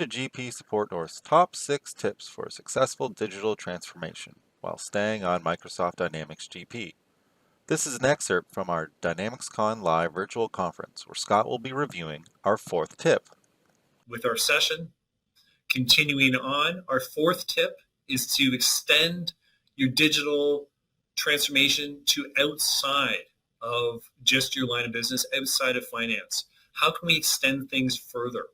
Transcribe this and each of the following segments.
GP Support North's top 6 tips for a successful digital transformation while staying on Microsoft Dynamics GP. This is an excerpt from our Dynamics_CAN live virtual conference where Scott will be reviewing our 4th tip. With our session, continuing on, our 4th tip is to extend your digital transformation to outside of just your line of business, outside of finance. How can we extend things further?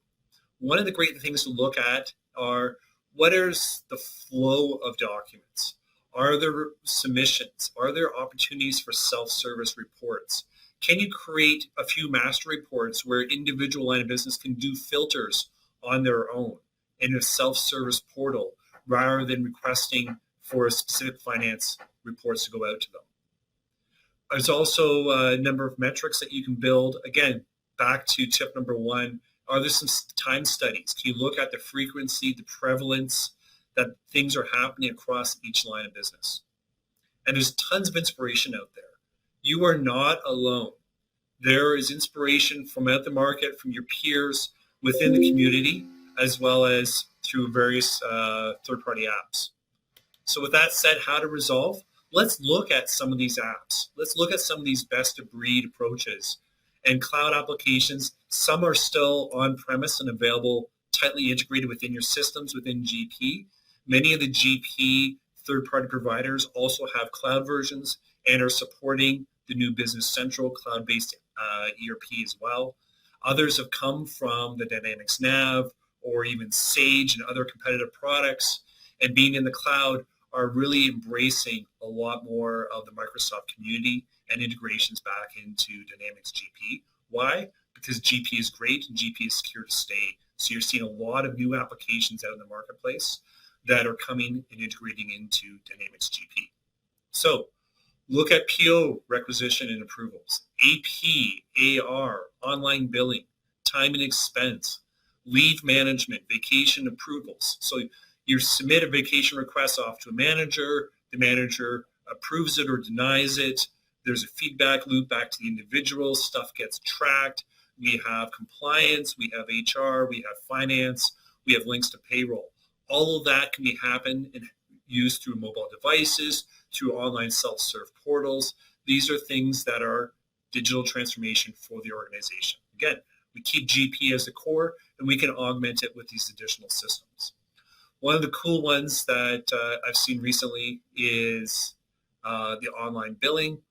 One of the great things to look at are what is the flow of documents? Are there submissions? Are there opportunities for self-service reports? Can you create a few master reports where individual line of business can do filters on their own in a self-service portal rather than requesting for specific finance reports to go out to them? There's also a number of metrics that you can build. Again, back to tip number 1, are there some time studies? Can you look at the frequency, the prevalence that things are happening across each line of business? And there's tons of inspiration out there. You are not alone. There is inspiration from out the market, from your peers within the community, as well as through various third-party apps. So with that said, how to resolve? Let's look at some of these apps. Let's look at some of these best-of-breed approaches. And cloud applications, some are still on-premise and available, tightly integrated within your systems within GP. Many of the GP third-party providers also have cloud versions and are supporting the new Business Central cloud-based ERP as well. Others have come from the Dynamics Nav or even Sage and other competitive products, and being in the cloud are really embracing a lot more of the Microsoft community and integrations back into Dynamics GP. Why? Because GP is great and GP is here to stay. So you're seeing a lot of new applications out in the marketplace that are coming and integrating into Dynamics GP. So look at PO requisition and approvals, AP, AR, online billing, time and expense, leave management, vacation approvals. So you submit a vacation request off to a manager, the manager approves it or denies it. There's a feedback loop back to the individual, stuff gets tracked. We have compliance, we have HR, we have finance, we have links to payroll. All of that can be happen and used through mobile devices, through online self-serve portals. These are things that are digital transformation for the organization. Again, we keep GP as the core and we can augment it with these additional systems. One of the cool ones that I've seen recently is the online billing.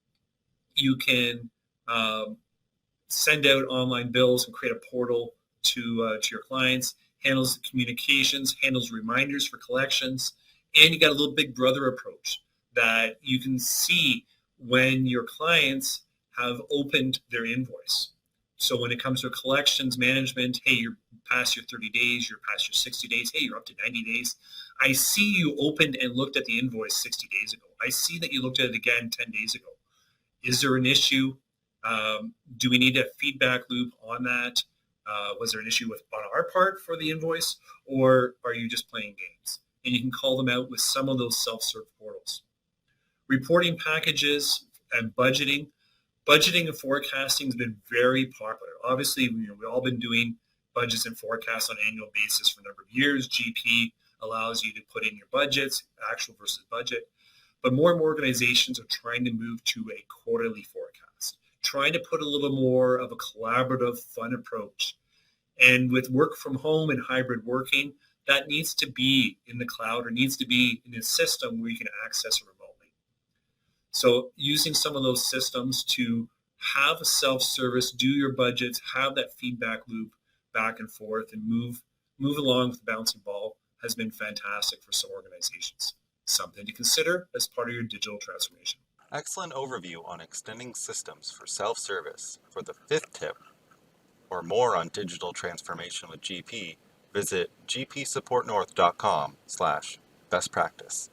You can send out online bills and create a portal to your clients, handles the communications, handles reminders for collections, and you got a little big brother approach that you can see when your clients have opened their invoice. So when it comes to collections management, hey, you're past your 30 days, you're past your 60 days, hey, you're up to 90 days. I see you opened and looked at the invoice 60 days ago. I see that you looked at it again 10 days ago. Is there an issue? Do we need a feedback loop on that? Was there an issue on our part for the invoice, or are you just playing games? And you can call them out with some of those self-serve portals. Reporting packages and budgeting. Budgeting and forecasting has been very popular. Obviously, we've all been doing budgets and forecasts on an annual basis for a number of years. GP allows you to put in your budgets, actual versus budget. But more and more organizations are trying to move to a quarterly forecast, trying to put a little more of a collaborative, fun approach. And with work from home and hybrid working, that needs to be in the cloud or needs to be in a system where you can access it remotely. So using some of those systems to have a self-service, do your budgets, have that feedback loop back and forth and move along with the bouncing ball has been fantastic for some organizations. Something to consider as part of your digital transformation. Excellent overview on extending systems for self-service. For the 5th tip, or more on digital transformation with GP, visit gpsupportnorth.com/best practice.